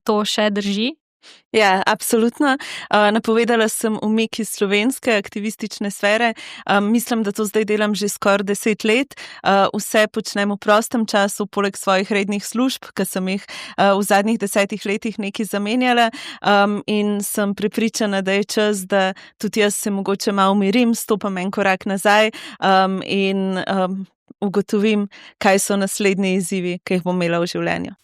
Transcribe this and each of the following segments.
to še drži? Ja, absolutno. Napovedala sem umik iz slovenske aktivistične sfere. Mislim, da to zdaj delam že skoraj 10 let. Vse počnem v prostem času, poleg svojih rednih služb, ki sem jih v zadnjih 10 letih nekaj zamenjala. In sem prepričana, da je čas, da tudi jaz se mogoče malo umirim, stopam en korak nazaj in ugotovim, kaj so naslednji izzivi, ki jih bom imela v življenju.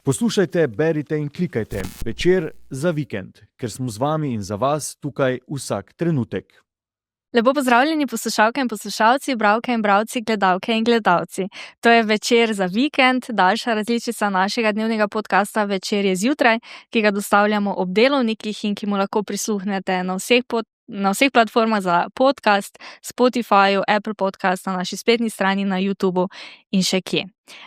Poslušajte, berite in klikajte Večer za vikend, ker smo z vami in za vas tukaj vsak trenutek. Lepo pozdravljeni poslušalke in poslušalci, bralke in bralci, gledalke in gledalci. To je Večer za vikend, daljša različica našega dnevnega podcasta Večer je zjutraj, ki ga dostavljamo ob delovnikih in ki mu lahko prisluhnete na vseh platformah za podcast, Spotifyju, Apple Podcast, na naši spletni strani, na YouTubu in še kje.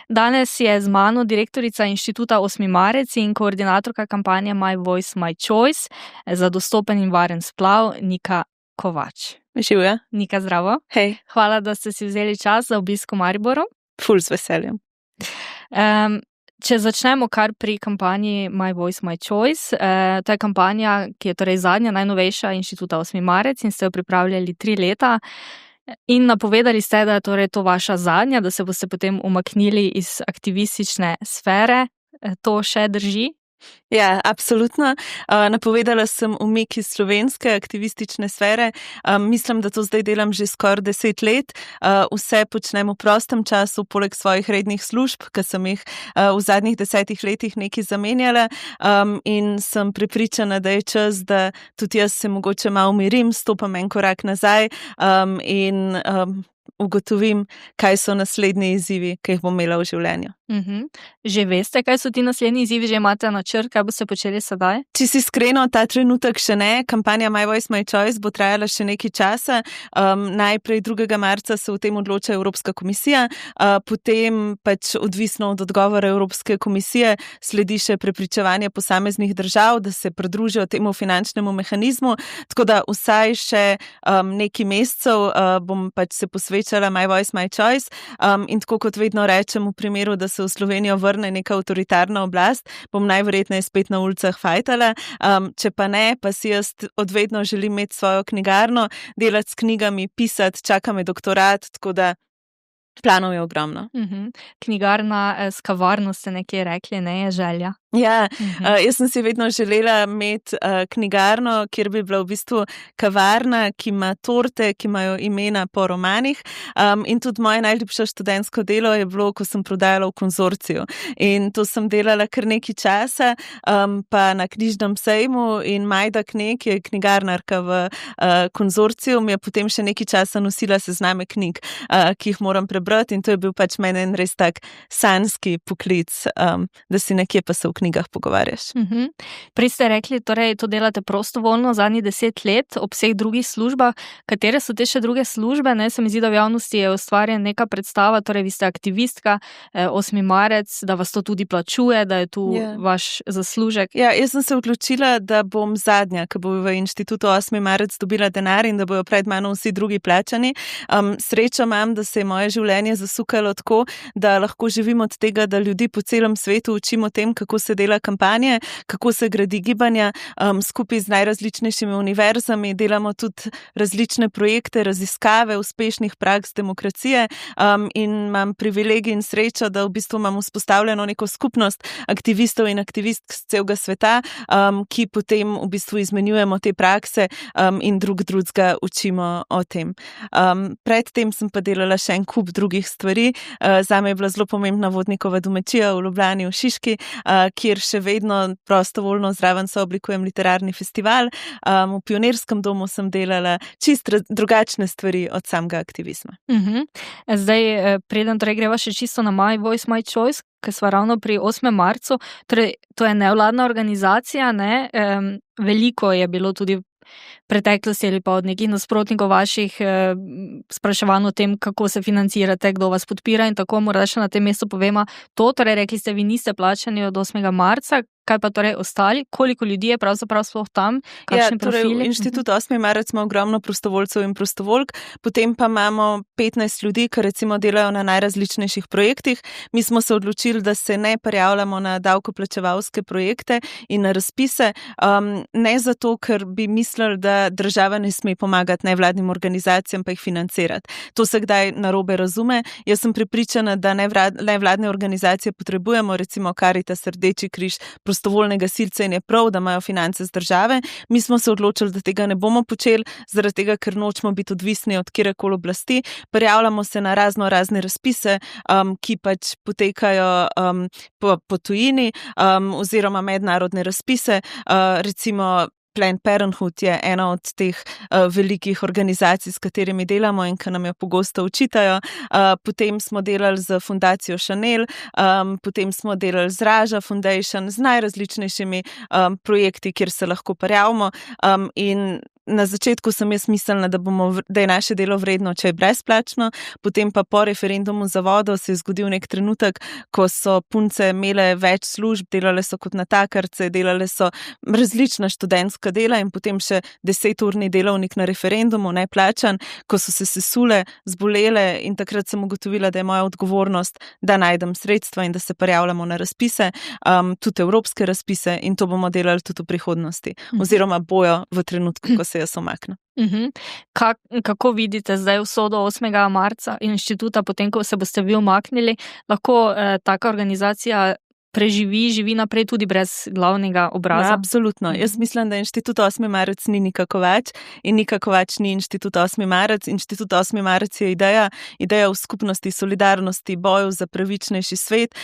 Danes je z mano direktorica Inštituta 8. marec in koordinatorka kampanje My Voice, My Choice za dostopen in varen splav, Nika Kovač. Živja. Nika, zdravo. Hej. Hvala, da ste si vzeli čas za obisk v Mariboru. Ful z veseljem. Če začnemo kar pri kampanji My Voice, My Choice, to je kampanja, ki je torej zadnja, najnovejša Inštituta 8. marec in ste jo pripravljali 3 leta. In napovedali ste, da je torej to vaša zadnja, da se boste potem umaknili iz aktivistične sfere. To še drži? Ja, absolutno. Napovedala sem umik iz slovenske aktivistične sfere. Mislim, da to zdaj delam že skoraj 10 let. Vse počnem v prostem času, poleg svojih rednih služb, ki sem jih v zadnjih 10 letih nekaj zamenjala. In sem prepričana, da je čas, da tudi jaz se mogoče malo umirim, stopam en korak nazaj in ugotovim, kaj so naslednji izzivi, ki jih bom imela v življenju. Že veste, kaj so ti naslednji izzivi, že imate načrt, kaj boste počeli sedaj? Če si iskreno, ta trenutek še ne. Kampanja My Voice, My Choice bo trajala še nekaj časa. Najprej 2. marca se o tem odloča Evropska komisija, potem pač odvisno od odgovora Evropske komisije sledi še prepričevanje posameznih držav, da se pridružijo temu finančnemu mehanizmu. Tako da vsaj še nekaj mesecev bom pač se posvečala My Voice, My Choice. In tako kot vedno rečem, v primeru, da se v Slovenijo vrne neka avtoritarna oblast, bom najverjetneje spet na ulicah fajtala. Če pa ne, pa si jaz odvedno želim imeti svojo knjigarno, delati s knjigami, pisati, čaka me doktorat, tako da planov je ogromno. Knjigarna s kavarno ste nekje rekli, ne, je želja? Ja, jaz sem si vedno želela imeti knjigarno, kjer bi bila v bistvu kavarna, ki ima torte, ki imajo imena po romanih. In tudi moje najljubše študentsko delo je bilo, ko sem prodajala v konzorciju. In to sem delala kar nekaj časa, pa na knjižnem sejmu, in Majda Kneg, ki je knjigarnarka v konzorciju, mi je potem še nekaj časa nosila sezname knjig, ki jih moram prebrati, in to je bil pač meni en res tak sanjski poklic, da si nekje pa se v knjigah pogovarjaš. Prej ste rekli, torej to delate prostovoljno zadnjih 10 let ob vseh drugih službah. Katere so te še druge službe? Ne, se mi zdi, da v javnosti je ustvarjena neka predstava, torej vi ste aktivistka, 8. marec, da vas to tudi plačuje, da je tu vaš zaslužek. Ja, jaz sem se odločila, da bom zadnja, ki bo v Inštitutu 8. marec dobila denar in da bojo pred mano vsi drugi plačani. Srečo imam, da se je moje življenje zasukalo tako, da lahko živim od tega, da ljudi po celem svetu učimo o tem, kako se dela kampanje, kako se gradi gibanja, skupaj z najrazličnejšimi univerzami delamo tudi različne projekte, raziskave uspešnih praks demokracije, in imam privilegij in srečo, da v bistvu imam vzpostavljeno neko skupnost aktivistov in aktivistk z celega sveta, ki potem v bistvu izmenjujemo te prakse in drugega učimo o tem. Predtem sem pa delala še en kup drugih stvari. Zame je bila zelo pomembna Vodnikova domačija v Ljubljani, v Šiški, kjer še vedno prostovoljno zraven sooblikujem literarni festival. V Pionirskem domu sem delala čisto drugačne stvari od samega aktivizma. Zdaj, preden torej greva še čisto na My Voice, My Choice, ker sva ravno pri 8. marcu, torej to je nevladna organizacija, ne? Veliko je bilo tudi preteklosti ali pa od nekih nasprotnikov vaših spraševanj o tem, kako se financirate, kdo vas podpira in tako, morda še na tem mestu povema to, torej rekli ste, vi niste plačani od 8. marca, kaj pa torej ostali, koliko ljudi je pravzaprav sploh tam, kakšni profili? Inštitut 8. marec ima ogromno prostovoljcev in prostovoljk, potem pa imamo 15 ljudi, ki recimo delajo na najrazličnejših projektih. Mi smo se odločili, da se ne prijavljamo na davkoplačevalske projekte in na razpise, ne zato, ker bi mislili, da država ne sme pomagati nevladnim organizacijam pa jih financirati. To se kdaj narobe razume. Jaz sem prepričana, da nevladne organizacije potrebujemo, recimo Karitas, Rdeči križ, prostovoljne gasilce in je prav, da imajo finance z države. Mi smo se odločili, da tega ne bomo počeli, zaradi tega, ker nočemo biti odvisni od kjerekoli oblasti. Prijavljamo se na razne razpise, ki pač potekajo po tujini, oziroma mednarodne razpise, recimo Planned Parenthood je ena od teh velikih organizacij, s katerimi delamo in ki nam jo pogosto očitajo. Potem smo delali z fundacijo Chanel, potem smo delali z Raža Foundation, z najrazličnejšimi projekti, kjer se lahko prijavimo, in na začetku sem jaz mislila, da je naše delo vredno, če je brezplačno, potem pa po referendumu za vodo se je zgodil nek trenutek, ko so punce imele več služb, delale so kot natakarce, delale so različna študentska dela in potem še 10-urni delovnik na referendumu, neplačan, ko so se sesule, zbolele, in takrat sem ugotovila, da je moja odgovornost, da najdem sredstva in da se prijavljamo na razpise, tudi evropske razpise, in to bomo delali tudi v prihodnosti, oziroma bojo v trenutku, ko se jaz omaknem. Kako vidite zdaj usodo 8. marca inštituta, potem, ko se boste vi omaknili, lahko taka organizacija živi naprej tudi brez glavnega obraza? Absolutno. Jaz mislim, da inštitut 8. marec ni Nika Kovač in Nika Kovač ni inštitut 8. marec. Inštitut 8. marec je ideja v skupnosti, solidarnosti, boju za pravičnejši svet,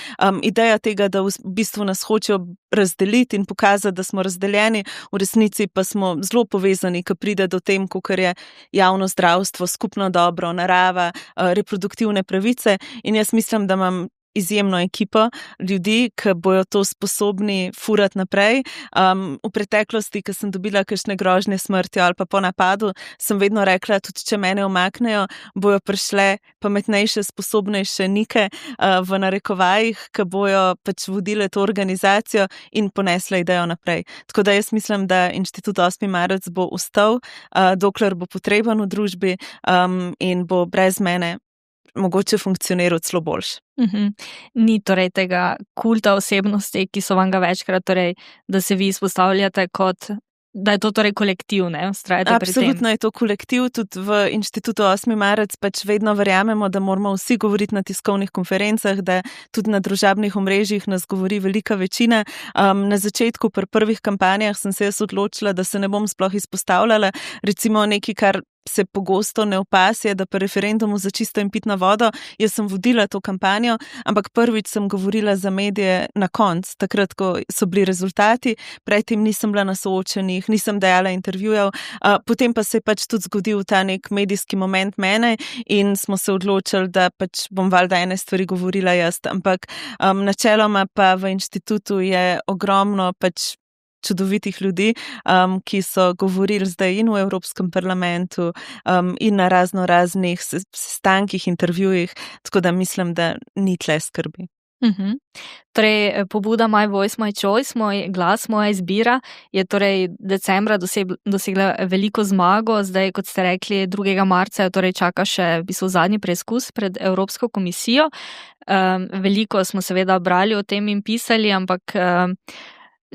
ideja tega, da v bistvu nas hočejo razdeliti in pokazati, da smo razdeljeni, v resnici pa smo zelo povezani, ko pride do tem, kakor je javno zdravstvo, skupno dobro, narava, reproduktivne pravice, in jaz mislim, da imam izjemno ekipo ljudi, ki bojo to sposobni furati naprej. V preteklosti, ko sem dobila kakšne grožnje smrtjo ali pa po napadu, sem vedno rekla, tudi če mene omaknejo, bojo prišle pametnejše, sposobnejše Nike, v narekovajih, ki bojo pač vodile to organizacijo in ponesle idejo naprej. Tako da jaz mislim, da inštitut 8. marec bo ostal, dokler bo potreben v družbi, in bo brez mene mogoče funkcioniral celo boljše. Ni torej tega kulta osebnosti, ki so vam ga večkrat, torej, da se vi izpostavljate kot, da je to torej kolektiv, ne? Vztrajate pri tem? Absolutno je to kolektiv, tudi v inštitutu 8. marec pač vedno verjamemo, da moramo vsi govoriti na tiskovnih konferencah, da tudi na družabnih omrežjih nas govori velika večina. Na začetku pri prvih kampanjah sem se jaz odločila, da se ne bom sploh izpostavljala, recimo nekaj, kar se pogosto ne opazuje, da pri referendumu za čisto in pitno vodo, jaz sem vodila to kampanjo, ampak prvič sem govorila za medije na koncu, takrat, ko so bili rezultati, predtem nisem bila na soočenjih, nisem dajala intervjujev, potem pa se je pač tudi zgodil ta nek medijski moment mene in smo se odločili, da pač bom valjda ene stvari govorila jaz, ampak načeloma pa v inštitutu je ogromno pač čudovitih ljudi, ki so govorili zdaj in v Evropskem parlamentu, in na raznih sestankih, intervjujih, tako da mislim, da ni tle skrbi. Torej, pobuda My Voice, My Choice, moj glas, moja izbira, je torej decembra dosegla veliko zmago, zdaj, kot ste rekli, 2. marca torej čaka še v bistvu zadnji preizkus pred Evropsko komisijo. Veliko smo seveda brali o tem in pisali, ampak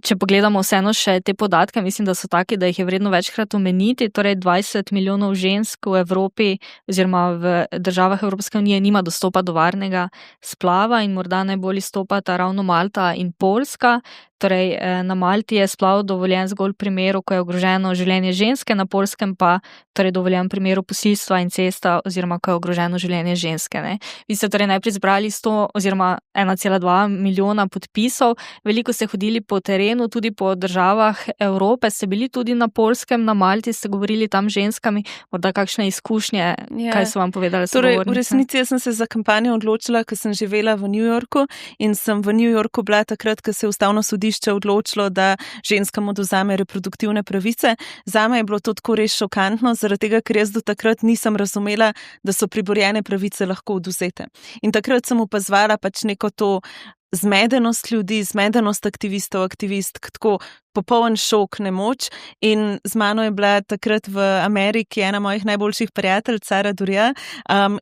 če pogledamo vseeno še te podatke, mislim, da so taki, da jih je vredno večkrat omeniti, torej 20 milijonov žensk v Evropi oziroma v državah Evropske unije nima dostopa do varnega splava in morda najbolj izstopata ravno Malta in Poljska. Torej, na Malti je splav dovoljen zgolj v primeru, ko je ogroženo življenje ženske, na Poljskem pa torej dovoljen v primeru posilstva in cesta oziroma ko je ogroženo življenje ženske. Ne? Vi ste torej najprej zbrali 100 oziroma 1,2 milijona podpisov, veliko ste hodili po terenu, tudi po državah Evrope, ste bili tudi na Poljskem, na Malti, ste govorili tam z ženskami, morda kakšne izkušnje, kaj so vam povedali sogovornice? Torej, v resnici jaz sem se za kampanjo odločila, ko sem živela v New Yorku in sem v New Yorku bila takrat, ko se je ustavno sodišče odločilo, da ženskam odvzame reproduktivne pravice. Zame je bilo to tako res šokantno, zaradi tega, ker jaz do takrat nisem razumela, da so priborjene pravice lahko odvzete. In takrat sem opazovala pač neko to zmedenost ljudi, zmedenost aktivistov, aktivistk, tako popoln šok, nemoč. In z mano je bila takrat v Ameriki ena mojih najboljših prijatelj, Sara Durja,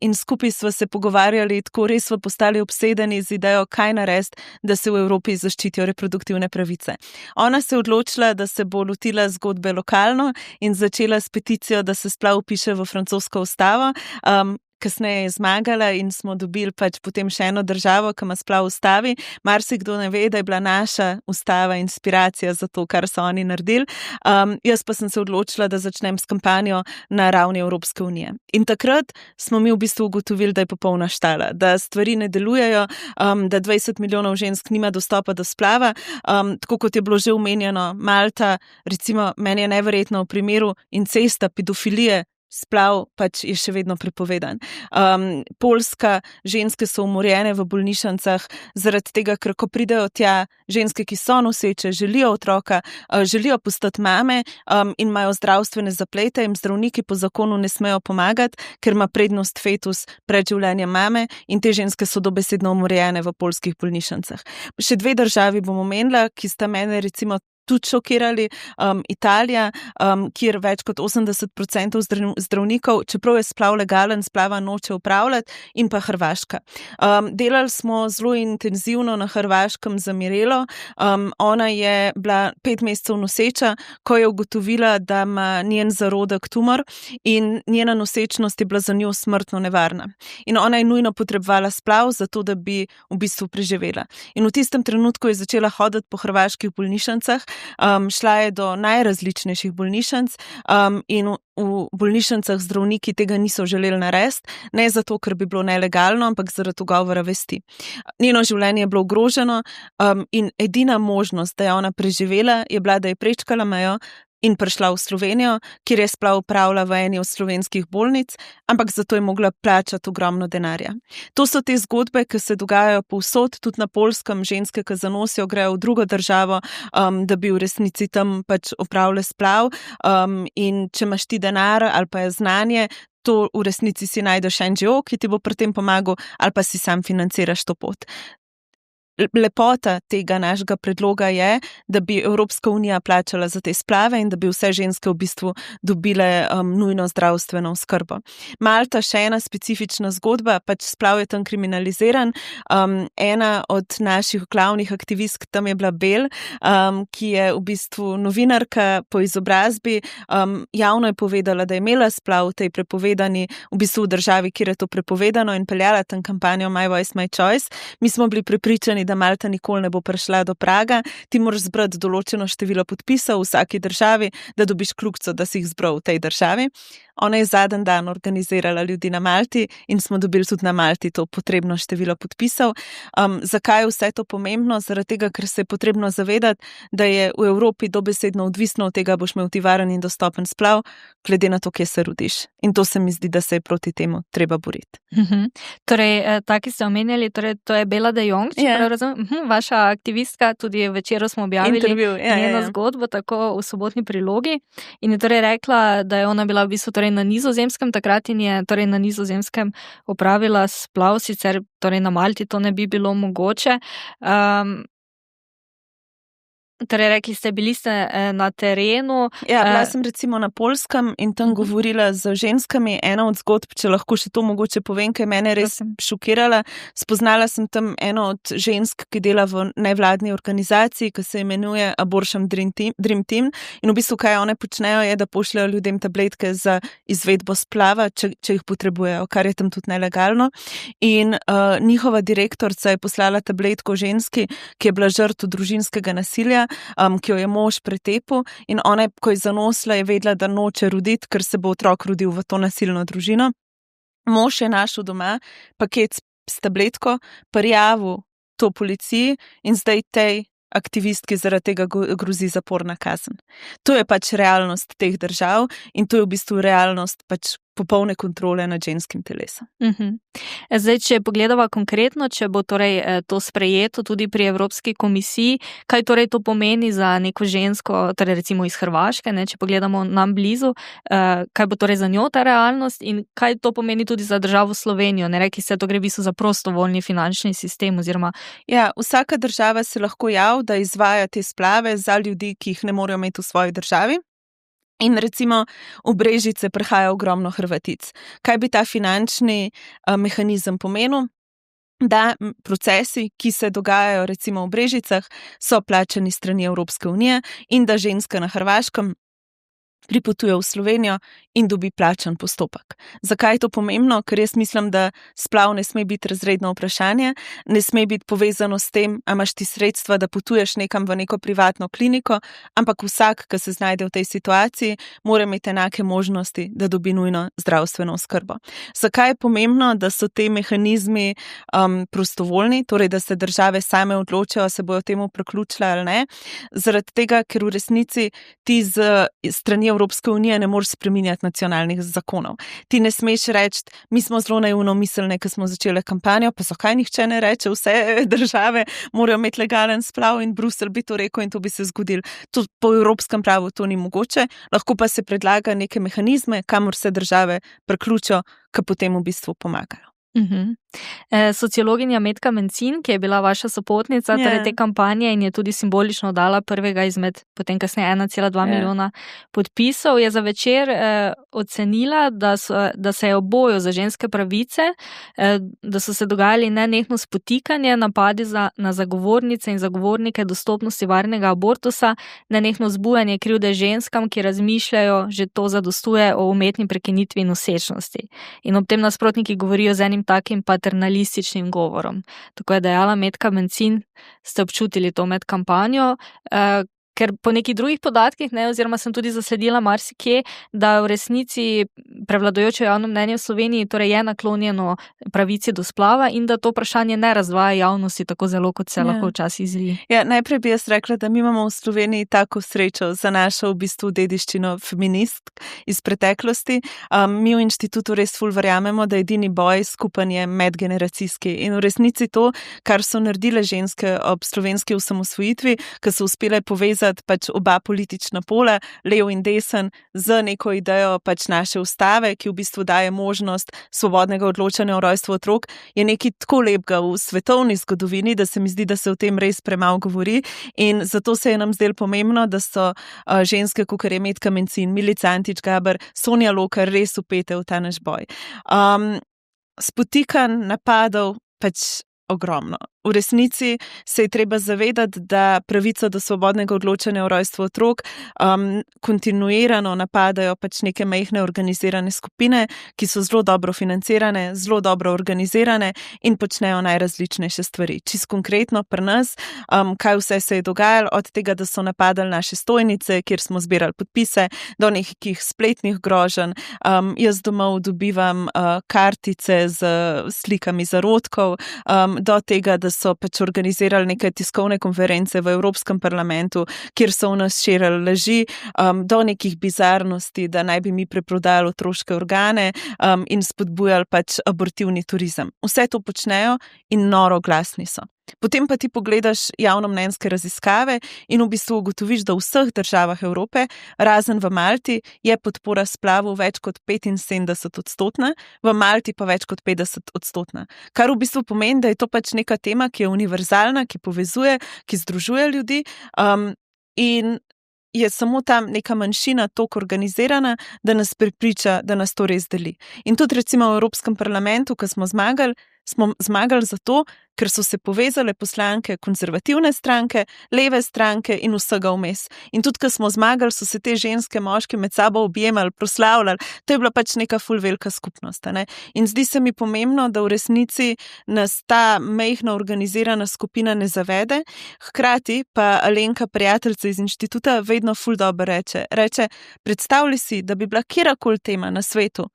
in skupaj sva se pogovarjali, tako res sva postali obsedeni z idejo, kaj narediti, da se v Evropi zaščitijo reproduktivne pravice. Ona se je odločila, da se bo lotila zgodbe lokalno in začela s peticijo, da se splav vpiše v francosko ustavo. Kasneje je zmagala in smo dobili pač potem še eno državo, ki ima splav ustavi. Marsikdo ne ve, da je bila naša ustava inspiracija za to, kar so oni naredili. Jaz pa sem se odločila, da začnem s kampanjo na ravni Evropske unije. In takrat smo mi v bistvu ugotovili, da je popolna štala, da stvari ne delujejo, da 20 milijonov žensk nima dostopa do splava. Tako kot je bilo že omenjeno, Malta, recimo, meni je neverjetno v primeru incesta, pedofilije, splav pač je še vedno prepovedan. Poljska, ženske so umorjene v bolnišnicah zaradi tega, ker ko pridejo tja ženske, ki so noseče, želijo otroka, želijo postati mame in imajo zdravstvene zaplete, jim zdravniki po zakonu ne smejo pomagati, ker ima prednost fetus pred življenjem mame in te ženske so dobesedno umorjene v poljskih bolnišnicah. Še 2 državi bom omenila, ki sta mene recimo tudi šokirali, Italija, kjer več kot 80% zdravnikov, čeprav je splav legalen, splava noče upravljati, in pa Hrvaška. Delali smo zelo intenzivno na Hrvaškem za Mirelo. Ona je bila 5 mesecev noseča, ko je ugotovila, da ima njen zarodek tumor in njena nosečnost je bila za njo smrtno nevarna. In ona je nujno potrebovala splav, zato da bi v bistvu preživela. In v tistem trenutku je začela hoditi po hrvaških bolnišnicah. Šla je do najrazličnejših bolnišnic in v bolnišnicah zdravniki tega niso želeli narediti, ne zato, ker bi bilo nelegalno, ampak zaradi ugovora vesti. Njeno življenje je bilo ogroženo in edina možnost, da je ona preživela, je bila, da je prečkala mejo in prišla v Slovenijo, kjer je splav upravila v eni od slovenskih bolnic, ampak zato je mogla plačati ogromno denarja. To so te zgodbe, ki se dogajajo povsod, tudi na Poljskem, ženske, ki zanosijo, grejo v drugo državo, da bi v resnici tam pač upravile splav, in če imaš ti denar ali pa je znanje, to v resnici si najdeš NGO, ki ti bo pri tem pomagal, ali pa si sam financiraš to pot. Lepota tega našega predloga je, da bi Evropska unija plačala za te splave in da bi vse ženske v bistvu dobile nujno zdravstveno oskrbo. Malta, še ena specifična zgodba, pač splav je tam kriminaliziran. Ena od naših glavnih aktivistk tam je bila Bel, ki je v bistvu novinarka po izobrazbi, javno je povedala, da je imela splav v tej prepovedani, v bistvu v državi, kjer je to prepovedano, in peljala tam kampanjo My Voice, My Choice. Mi smo bili prepričani, da Malta nikoli ne bo prišla do praga. Ti moraš zbrati določeno število podpisov v vsaki državi, da dobiš kljukico, da si jih zbral v tej državi. Ona je zadnji dan organizirala ljudi na Malti in smo dobili tudi na Malti to potrebno število podpisov. Zakaj je vse to pomembno? Zaradi tega, ker se je potrebno zavedati, da je v Evropi dobesedno odvisno od tega, boš imel ti varen in dostopen splav, glede na to, kje se rodiš. In to se mi zdi, da se je proti temu treba boriti. Torej, taki ste omenjali, torej, to je Bela de Jong, če prav razumem. Vaša aktivistka, tudi večer smo objavili njeno zgodbo, tako v sobotni prilogi. In je torej rekla, da je ona bila v bistvu na Nizozemskem takrat in je torej na Nizozemskem opravila splav, sicer torej na Malti to ne bi bilo mogoče. Torej, rekli ste, bili ste na terenu. Ja, bila sem recimo na Poljskem in tam govorila z ženskami. Ena od zgodb, če lahko še to mogoče povem, kaj mene res šokirala. Spoznala sem tam eno od žensk, ki dela v nevladni organizaciji, ki se imenuje Abortion Dream Team. In v bistvu, kaj one počnejo, je, da pošljajo ljudem tabletke za izvedbo splava, če jih potrebujejo, kar je tam tudi nelegalno. In njihova direktorica je poslala tabletko ženski, ki je bila žrtev družinskega nasilja, ki jo je mož pretepil, in ona, ko je zanosila, je vedela, da noče roditi, ker se bo otrok rodil v to nasilno družino. Mož je našel doma paket s tabletko, prijavil to policiji in zdaj tej aktivistki zaradi tega grozi zaporna kazen. To je pač realnost teh držav in to je v bistvu realnost pač popolne kontrole nad ženskim telesom. Zdaj, če pogledava konkretno, če bo torej to sprejeto tudi pri Evropski komisiji, kaj torej to pomeni za neko žensko, torej recimo iz Hrvaške, ne, če pogledamo nam blizu, kaj bo torej za njo ta realnost in kaj to pomeni tudi za državo Slovenijo, ne, rekli ste, to gre v bistvu za prostovoljni finančni sistem oziroma... Ja, vsaka država se lahko javi, da izvaja te splave za ljudi, ki jih ne morejo imeti v svoji državi. In recimo v Brežice prihaja ogromno Hrvatic. Kaj bi ta finančni mehanizem pomenil? Da procesi, ki se dogajajo recimo v Brežicah, so plačani strani Evropske unije in da ženska na Hrvaškem pripotuje v Slovenijo in dobi plačan postopek. Zakaj je to pomembno? Ker jaz mislim, da splav ne sme biti razredno vprašanje, ne sme biti povezano s tem, a imaš ti sredstva, da potuješ nekam v neko privatno kliniko, ampak vsak, ki se znajde v tej situaciji, mora imeti enake možnosti, da dobi nujno zdravstveno oskrbo. Zakaj je pomembno, da so te mehanizmi prostovoljni, torej da se države same odločajo, se bojo temu priključile ali ne? Zaradi tega, ker v resnici ti z strani Evropske unije ne moreš spreminjati nacionalnih zakonov. Ti ne smeš reči, mi smo zelo naivno mislili, ko smo začeli kampanjo, pa zakaj nihče ne reče, vse države morajo imeti legalen splav in Bruselj bi to rekel in to bi se zgodilo. To, po evropskem pravu to ni mogoče, lahko pa se predlaga neke mehanizme, kamor se države priključijo, ki potem v bistvu pomagajo. Sociologinja Metka Mencin, ki je bila vaša sopotnica torej te kampanje in je tudi simbolično dala prvega izmed potem kasneje 1,2 milijona podpisov, je za Večer ocenila, da se je v boju za ženske pravice, da so se dogajali nenehno spotikanje, napadi na zagovornice in zagovornike dostopnosti varnega abortusa, nenehno zbujanje krivde ženskam, ki razmišljajo, že to zadostuje, o umetni prekinitvi nosečnosti. In ob tem nasprotniki govorijo z enim takim paternalističnim govorom. Tako je dejala Metka Mencin, ste občutili to med kampanjo, ker po nekih drugih podatkih, oziroma sem tudi zasledila marsikje, da v resnici prevladujoče javno mnenje v Sloveniji torej je naklonjeno pravici do splava in da to vprašanje ne razdvaja javnosti tako zelo, kot se lahko včasih zdi. Ja, najprej bi jaz rekla, da mi imamo v Sloveniji tako srečo za našo v bistvu dediščino feministk iz preteklosti. Mi v inštitutu res ful verjamemo, da edini boj skupen je medgeneracijski in v resnici to, kar so naredile ženske ob slovenski osamosvojitvi, ko so uspele povezati pač oba politična pola, lev in desen, z neko idejo pač naše ustave, ki v bistvu daje možnost svobodnega odločanja o rojstvu otrok, je nekaj tako lepega v svetovni zgodovini, da se mi zdi, da se o tem res premalo govori in zato se je nam zdelo pomembno, da so ženske, kakor je Metka Mencin, Milica Antič Gaber, Sonja Lokar res vpete v ta naš boj. Spotikanj, napadov, pač ogromno. V resnici se je treba zavedati, da pravico do svobodnega odločanja o rojstvu otrok kontinuirano napadajo pač neke majhne organizirane skupine, ki so zelo dobro financirane, zelo dobro organizirane in počnejo najrazličnejše stvari. Čisto konkretno pri nas, kaj vse se je dogajalo, od tega, da so napadali naše stojnice, kjer smo zbirali podpise, do nekih spletnih groženj. Jaz domov dobivam kartice z slikami zarodkov, do tega, da so pač organizirali neke tiskovne konference v Evropskem parlamentu, kjer so v nas širili laži, do nekih bizarnosti, da naj bi mi preprodali otroške organe in spodbujali pač abortivni turizem. Vse to počnejo in noro glasni so. Potem pa ti pogledaš javnomnenjske raziskave in v bistvu ugotoviš, da v vseh državah Evrope, razen v Malti, je podpora splavu več kot 75%, v Malti pa več kot 50%. Kar v bistvu pomeni, da je to pač neka tema, ki je univerzalna, ki povezuje, ki združuje ljudi in je samo tam neka manjšina toliko organizirana, da nas prepriča, da nas to res deli. In tudi recimo v Evropskem parlamentu, ko smo zmagali zato, ker so se povezale poslanke konzervativne stranke, leve stranke in vsega vmes. In tudi, ko smo zmagali, so se te ženske, moški med sabo objemali, proslavljali. To je bila pač neka ful velika skupnost. Ne? In zdi se mi pomembno, da v resnici nas ta majhna organizirana skupina ne zavede. Hkrati pa Alenka, prijateljica iz inštituta, vedno ful dobro reče, predstavljaj si, da bi bila kjerkoli tema na svetu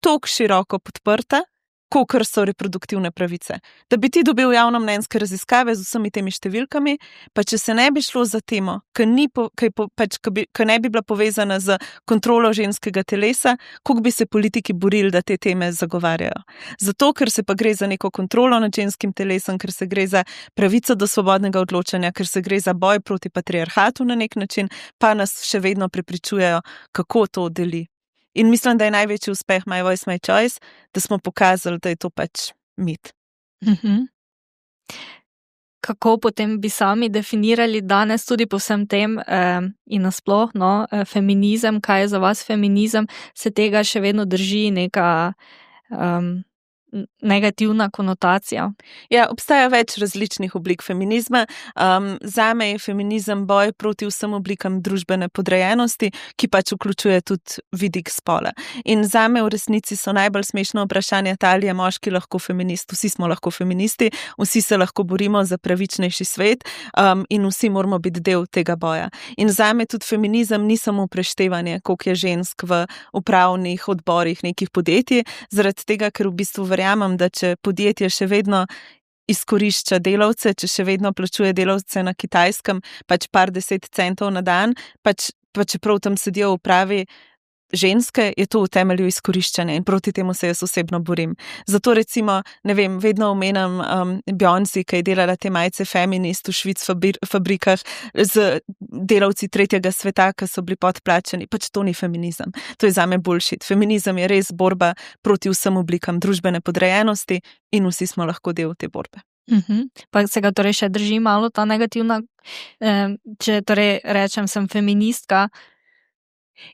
toliko široko podprta, kakor so reproduktivne pravice. Da bi ti dobil javnomnenjske raziskave z vsemi temi številkami, pa če se ne bi šlo za temo, ki ne bi bila povezana z kontrolo ženskega telesa, koliko bi se politiki borili, da te teme zagovarjajo. Zato, ker se pa gre za neko kontrolo nad ženskim telesom, ker se gre za pravico do svobodnega odločanja, ker se gre za boj proti patriarhatu na nek način, pa nas še vedno prepričujejo, kako to deli. In mislim, da je največji uspeh My Voice, My Choice, da smo pokazali, da je to pač mit. Kako potem bi sami definirali danes tudi po vsem tem in nasploh, feminizem, kaj je za vas feminizem, se tega še vedno drži neka negativna konotacija? Ja, obstaja več različnih oblik feminizma. Zame je feminizem boj proti vsem oblikam družbene podrejenosti, ki pač vključuje tudi vidik spola. In zame v resnici so najbolj smešno vprašanje, ali je moški lahko feminist. Vsi smo lahko feministi, vsi se lahko borimo za pravičnejši svet in vsi moramo biti del tega boja. In zame tudi feminizem ni samo preštevanje, koliko je žensk v upravnih odborih nekih podjetij, zaradi tega, ker v bistvu verjamem, da če podjetje še vedno izkorišča delavce, če še vedno plačuje delavce na Kitajskem, pač par 10 centov na dan, pač čeprav tam sedijo v upravi ženske, je to v temelju izkoriščanje in proti temu se jaz osebno borim. Zato recimo, ne vem, vedno omenjam Beyoncé, ki je delala te majice feminist v Švic fabrikah z delavci tretjega sveta, ki so bili podplačani. Pač to ni feminizem. To je zame bullshit. Feminizem je res borba proti vsem oblikam družbene podrejenosti in vsi smo lahko del te borbe. Pa se ga torej še drži malo ta negativna, če torej rečem, sem feministka.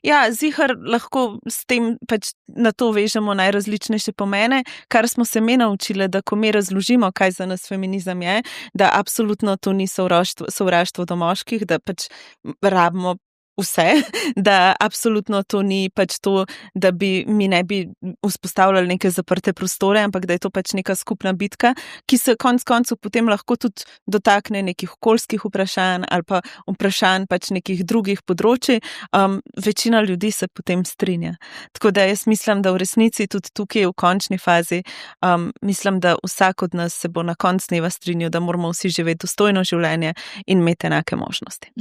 Ja, zihar lahko s tem pač na to vežemo najrazličnejše pomene, kar smo se mi naučili, da ko mi razložimo, kaj za nas feminizem je, da absolutno to ni sovraštvo do moških, da pač rabimo vse, da absolutno to ni pač to, da bi mi ne bi vzpostavljali neke zaprte prostore, ampak da je to pač neka skupna bitka, ki se konec koncev potem lahko tudi dotakne nekih okoljskih vprašanj ali pa vprašanj pač nekih drugih področij. Večina ljudi se potem strinja. Tako da jaz mislim, da v resnici tudi tukaj v končni fazi mislim, da vsak od nas se bo na koncu dneva strinjal, da moramo vsi živeti dostojno življenje in imeti enake možnosti.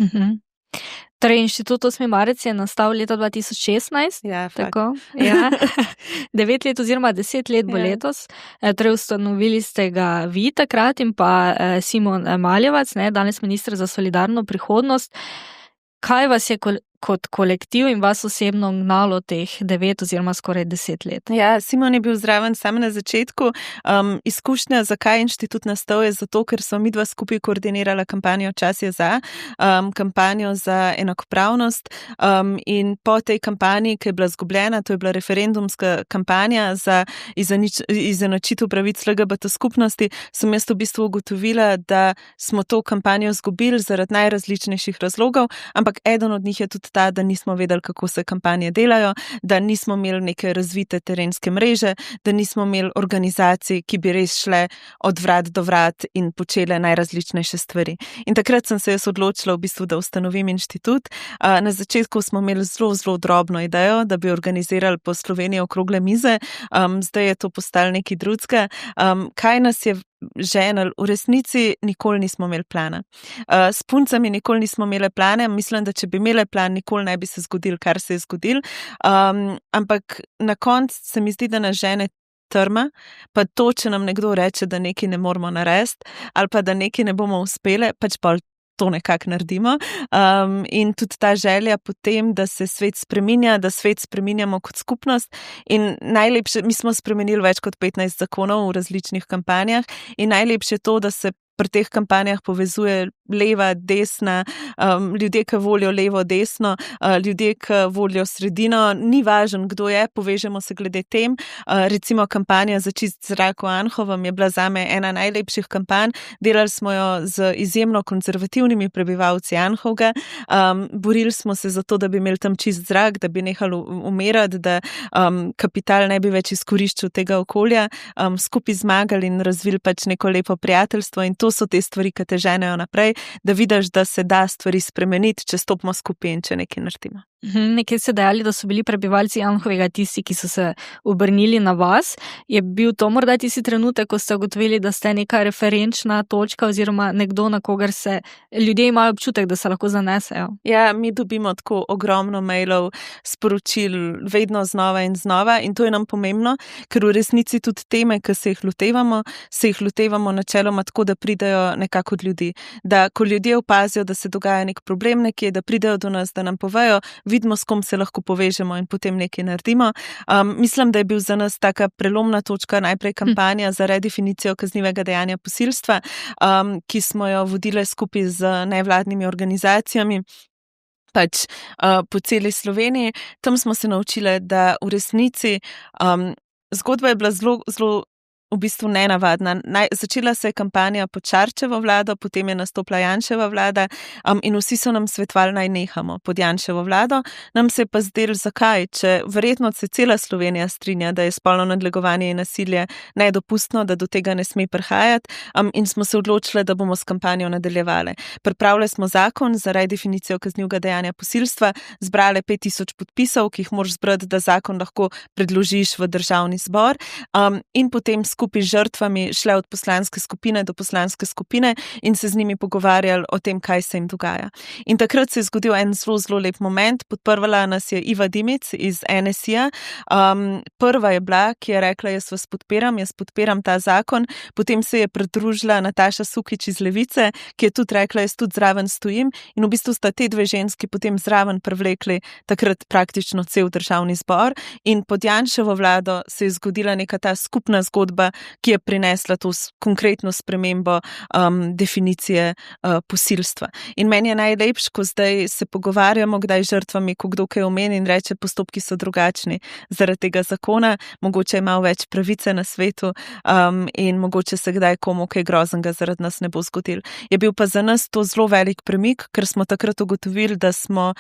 Torej, Inštitut 8. marec je nastal leta 2016. Ja, tako. Ja. 9 let oziroma 10 let bo letos. Torej, ustanovili ste ga vi takrat in pa Simon Maljevac, danes minister za solidarno prihodnost. Kaj vas je kot kolektiv in vas osebno gnalo teh 9 oziroma skoraj 10 let? Ja, Simon je bil zraven sam na začetku. Izkušnja, zakaj inštitut nastal, je zato, ker so midva skupaj koordinirala kampanjo Čas je za, kampanjo za enakopravnost in po tej kampanji, ki je bila zgubljena, to je bila referendumska kampanja za izenačitev pravic LGBT skupnosti, sem jaz v bistvu ugotovila, da smo to kampanjo zgubili zaradi najrazličnejših razlogov, ampak eden od njih je tudi ta, da nismo vedeli, kako se kampanje delajo, da nismo imeli neke razvite terenske mreže, da nismo imeli organizacij, ki bi res šle od vrat do vrat in počele najrazličnejše stvari. In takrat sem se jaz odločila v bistvu, da ustanovim inštitut. Na začetku smo imeli zelo drobno idejo, da bi organizirali po Sloveniji okrogle mize. Zdaj je to postalo nekaj drugega. Kaj nas je ženili? V resnici nikoli nismo imeli plana. S puncami nikoli nismo imeli plane. Mislim, da če bi imeli plan, nikoli ne bi se zgodil, kar se je zgodil. Ampak na koncu se mi zdi, da nas žene trma, pa to, če nam nekdo reče, da nekaj ne moramo narediti ali pa da nekaj ne bomo uspele, pač bolj to nekako naredimo. In tudi ta želja potem, da se svet spreminja, da svet spreminjamo kot skupnost. In najlepše, mi smo spremenili več kot 15 zakonov v različnih kampanjah in najlepše je to, da se pri teh kampanjah povezuje leva, desna, ljudje, ki volijo levo, desno, ljudje, ki volijo sredino. Ni važno, kdo je, povežemo se glede tem. Recimo kampanja za čist zrak v Anhovem je bila zame ena najlepših kampanj. Delali smo jo z izjemno konzervativnimi prebivalci Anhovga. Borili smo se za to, da bi imeli tam čist zrak, da bi nehali umirati, da kapital ne bi več izkoriščal tega okolja. Skupaj zmagali in razvili pač neko lepo prijateljstvo in to so te stvari, ki te ženejo naprej, da vidiš, da se da stvari spremeniti, če stopimo skupaj in če nekaj naredimo. Nekaj ste dejali, da so bili prebivalci Anhovega tisti, ki so se obrnili na vas. Je bil to morda tisti trenutek, ko ste ugotovili, da ste neka referenčna točka oziroma nekdo, na kogar se ljudje imajo občutek, da se lahko zanesejo? Ja, mi dobimo tako ogromno mailov, sporočil vedno znova in to je nam pomembno, ker v resnici tudi teme, ki se jih lotevamo načeloma tako, da pridejo nekako od ljudi. Da ko ljudje opazijo, da se dogaja nek problem nekje, da pridejo do nas, da nam povejo, vidimo, s kom se lahko povežemo in potem nekaj naredimo. Mislim, da je bil za nas taka prelomna točka najprej kampanja za redefinicijo kaznivega dejanja posilstva, ki smo jo vodile skupaj z nevladnimi organizacijami po celi Sloveniji. Tam smo se naučile, da v resnici zgodba je bila zelo v bistvu nenavadna. Začela se je kampanja pod Šarčevo vlado, potem je nastopila Janševa vlada in vsi so nam svetovali, naj nehamo pod Janševo vlado. Nam se je pa zdelo, zakaj, če verjetno se cela Slovenija strinja, da je spolno nadlegovanje in nasilje nedopustno, da do tega ne sme prihajati, in smo se odločili, da bomo s kampanjo nadaljevali. Pripravili smo zakon za redefinicijo kaznivega dejanja posilstva, zbrali 5000 podpisov, ki jih moraš zbrati, da zakon lahko predložiš v Državni zbor, in potem skupaj z žrtvami šle od poslanske skupine do poslanske skupine in se z njimi pogovarjali o tem, kaj se jim dogaja. In takrat se je zgodil en zelo lep moment. Podprvala nas je Iva Dimic iz NSI-ja. Prva je bila, ki je rekla, jaz podpiram ta zakon. Potem se je pridružila Nataša Sukič iz Levice, ki je tudi rekla, jaz tudi zraven stojim, in v bistvu sta te dve ženski potem zraven privlekli takrat praktično cel Državni zbor in pod Janševo vlado se je zgodila neka ta skupna zgodba, ki je prinesla to konkretno spremembo definicije posilstva. In meni je najlepše, ko zdaj se pogovarjamo kdaj z žrtvami, ko kdo kaj omeni in reče, postopki so drugačni zaradi tega zakona, mogoče je malo več pravice na svetu in mogoče se kdaj komu kaj groznega zaradi nas ne bo zgodil. Je bil pa za nas to zelo velik premik, ker smo takrat ugotovili, da smo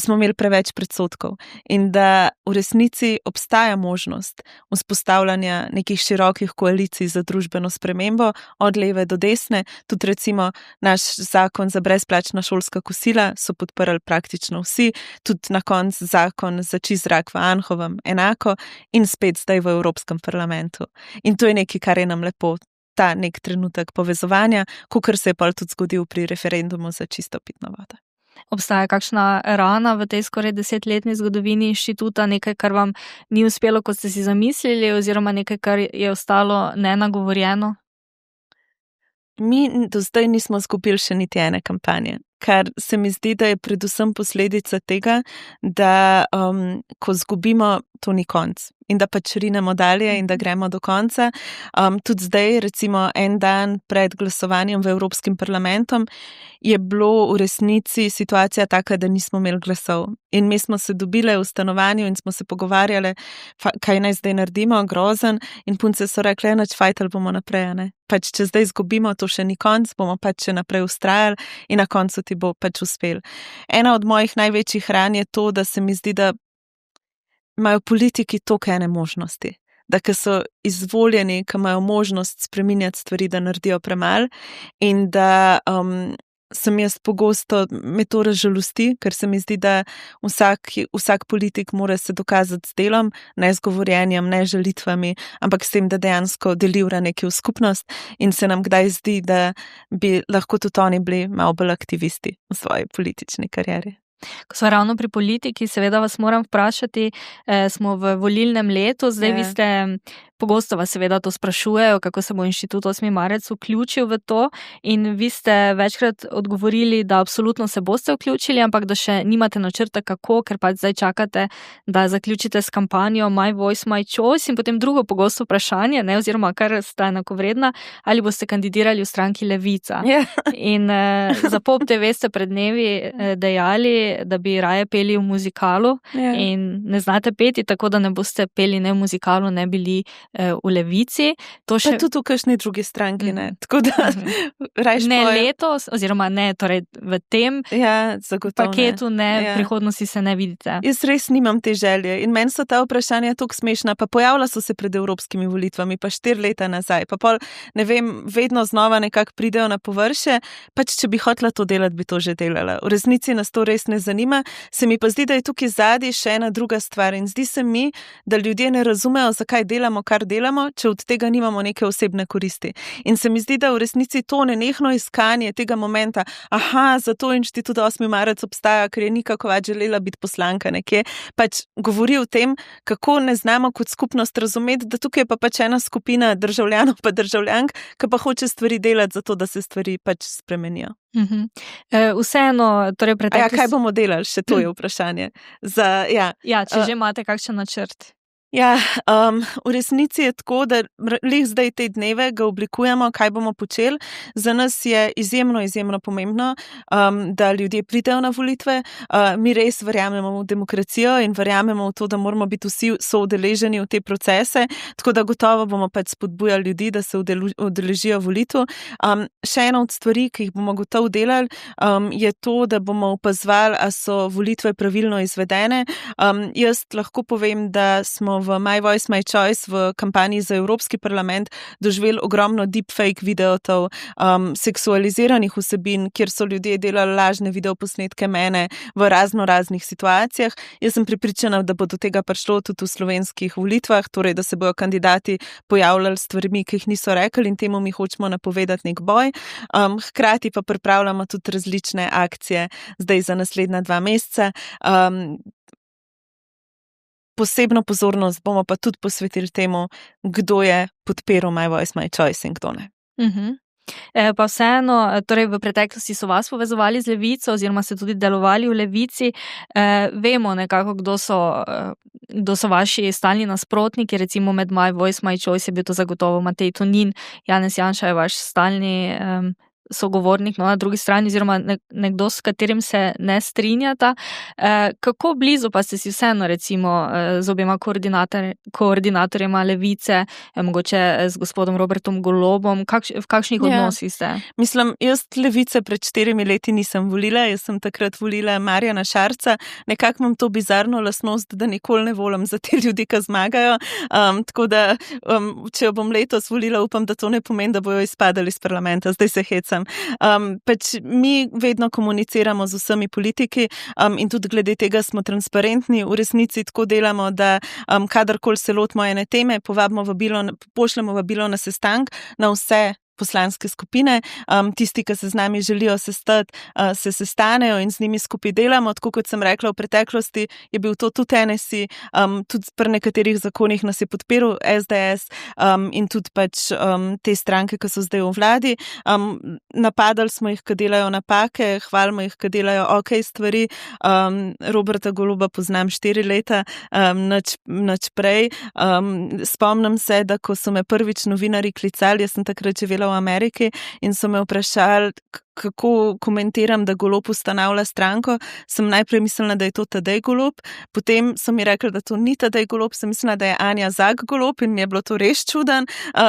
imeli preveč predsodkov in da v resnici obstaja možnost vzpostavljanja nekih širokih koalicij za družbeno spremembo, od leve do desne. Tudi recimo naš zakon za brezplačna šolska kosila so podprli praktično vsi, tudi na koncu zakon za čist zrak v Anhovem enako in spet zdaj v Evropskem parlamentu. In to je nekaj, kar je nam lepo, ta nek trenutek povezovanja, kakor se je pa tudi zgodil pri referendumu za čisto pitno vodo. Obstaja kakšna rana v tej skoraj 10-letni zgodovini inštituta, nekaj, kar vam ni uspelo, kot ste si zamislili, oziroma nekaj, kar je ostalo nenagovorjeno? Mi do zdaj nismo izgubili še niti ene kampanje, kar se mi zdi, da je predvsem posledica tega, da ko izgubimo, to ni konc in da pač rinemo dalje in da gremo do konca. Tudi zdaj, recimo en dan pred glasovanjem v Evropskem parlamentu, je bilo v resnici situacija taka, da nismo imeli glasov. In mi smo se dobile v stanovanju in smo se pogovarjale, kaj naj zdaj naredimo, grozen, in punce so rekle, nič, fajtali bomo naprej, ne. Pač, če zdaj izgubimo, to še ni konc, bomo pač še naprej vztrajali in na koncu ti bo pač uspel. Ena od mojih največjih ran je to, da se mi zdi, da imajo politiki toliko ene možnosti, da ko so izvoljeni, ko imajo možnost spreminjati stvari, da naredijo premalo in da sem jaz pogosto, me to razžalosti, ker se mi zdi, da vsak politik mora se dokazati z delom, ne z govorjenjem, ne z žalitvami, ampak s tem, da dejansko delira nekaj v skupnost in se nam kdaj zdi, da bi lahko tudi oni bili malo bolj aktivisti v svoji politični karieri. Ko smo ravno pri politiki, seveda vas moram vprašati, smo v volilnem letu, zdaj vi ste, pogosto vas seveda to sprašujejo, kako se bo Inštitut 8. marec vključil v to, in vi ste večkrat odgovorili, da absolutno se boste vključili, ampak da še nimate načrta kako, ker pač zdaj čakate, da zaključite s kampanjo My Voice, My Choice, in potem drugo pogosto vprašanje, ne, oziroma kar sta enakovredna, ali boste kandidirali v stranki Levica. In za Pop TV ste pred dnevi dejali, da bi raje peli v muzikalu in ne znate peti, tako da ne boste peli ne v muzikalu, ne bili v Levici. To Pa tudi v kakšni drugi stranki, ne. Tako da rajš Ne pojem. letos, oziroma ne, torej v tem Ja, zagotovo paketu ne, Ja. v prihodnosti se ne vidite. Jaz res nimam te želje in meni so ta vprašanja tako smešna, pa pojavila so se pred evropskimi volitvami, pa 4 leta nazaj, pa pol, ne vem, vedno znova nekako pridejo na površje, pač če bi hotela to delati, bi to že delala. V resnici nas to res ne zanima, se mi pa zdi, da je tukaj zadnji še ena druga stvar in zdi se mi, da ljudje ne razumejo, zakaj delamo, kar delamo, če od tega nimamo neke osebne koristi. In se mi zdi, da v resnici to nenehno iskanje tega momenta, zato Inštitut 8. marec obstaja, ker je Nika Kovač želela biti poslanka nekje, pač govori o tem, kako ne znamo kot skupnost razumeti, da tukaj je pa pač ena skupina državljanov pa državljank, ki pa hoče stvari delati zato, da se stvari pač spremenijo. Vseeno, torej kaj bomo delali? Še to je vprašanje. Ja, če že imate kakšen načrt. Ja, v resnici je tako, da lih zdaj te dneve ga oblikujemo, kaj bomo počeli. Za nas je izjemno pomembno, da ljudje pridejo na volitve. Mi res verjamemo v demokracijo in verjamemo v to, da moramo biti vsi soudeleženi v te procese, tako da gotovo bomo pač spodbujali ljudi, da se udeležijo volitev. Še ena od stvari, ki jih bomo gotovo delali, je to, da bomo opazovali, a so volitve pravilno izvedene. Jaz lahko povem, da smo v My Voice, My Choice v kampanji za Evropski parlament doživeli ogromno deepfake videotov, seksualiziranih vsebin, kjer so ljudje delali lažne videoposnetke mene v raznih situacijah. Jaz sem prepričana, da bo do tega prišlo tudi v slovenskih volitvah, torej da se bojo kandidati pojavljali s stvarmi, ki jih niso rekli in temu mi hočemo napovedati nek boj. Hkrati pa pripravljamo tudi različne akcije zdaj za naslednja 2 meseca. Posebno pozornost bomo pa tudi posvetili temu, kdo je podpiral My Voice, My Choice in kdo ne. Pa vseeno, torej v preteklosti so vas povezovali z Levico oziroma ste tudi delovali v Levici. Vemo nekako, kdo so vaši stalni nasprotniki, recimo med My Voice, My Choice je bil to zagotovo Matej Tonin, Janez Janša je vaš stalni sogovornik, na drugi strani, oziroma nekdo, s katerim se ne strinjata. Kako blizu pa ste si vseeno recimo z obema koordinatorjema Levice, mogoče z gospodom Robertom Golobom, v kakšnih odnosih ste? Mislim, jaz Levice pred 4 leti nisem volila, jaz sem takrat volila Marjana Šarca, nekako imam to bizarno lastnost, da nikoli ne volim za te ljudi, ki zmagajo, tako da, če jo bom letos volila, upam, da to ne pomeni, da bojo izpadali iz parlamenta, zdaj se hecam. Pač mi vedno komuniciramo z vsemi politiki in tudi glede tega smo transparentni, v resnici tako delamo, da kadarkoli se lotimo ene teme, pošljemo vabilo na sestank na vse poslanske skupine, tisti, ki se z nami želijo sestati, se sestanejo in z njimi skupaj delamo, tako kot sem rekla, v preteklosti je bil to tudi NSI, tudi pri nekaterih zakonih nas je podpiral SDS in tudi pač te stranke, ki so zdaj v vladi. Napadali smo jih, ki delajo napake, hvalimo jih, ki delajo stvari. Roberta Goloba poznam 4 leta, nič prej. Spomnim se, da ko so me prvič novinarji klicali, jaz sem takrat živela v Ameriki in so me vprašali, kako komentiram, da Golob ustanavlja stranko. Sem najprej mislila, da je to Tadej Golob, potem so mi rekli, da to ni Tadej Golob, sem mislila, da je Anja Zak Golob in mi je bilo to res čuden.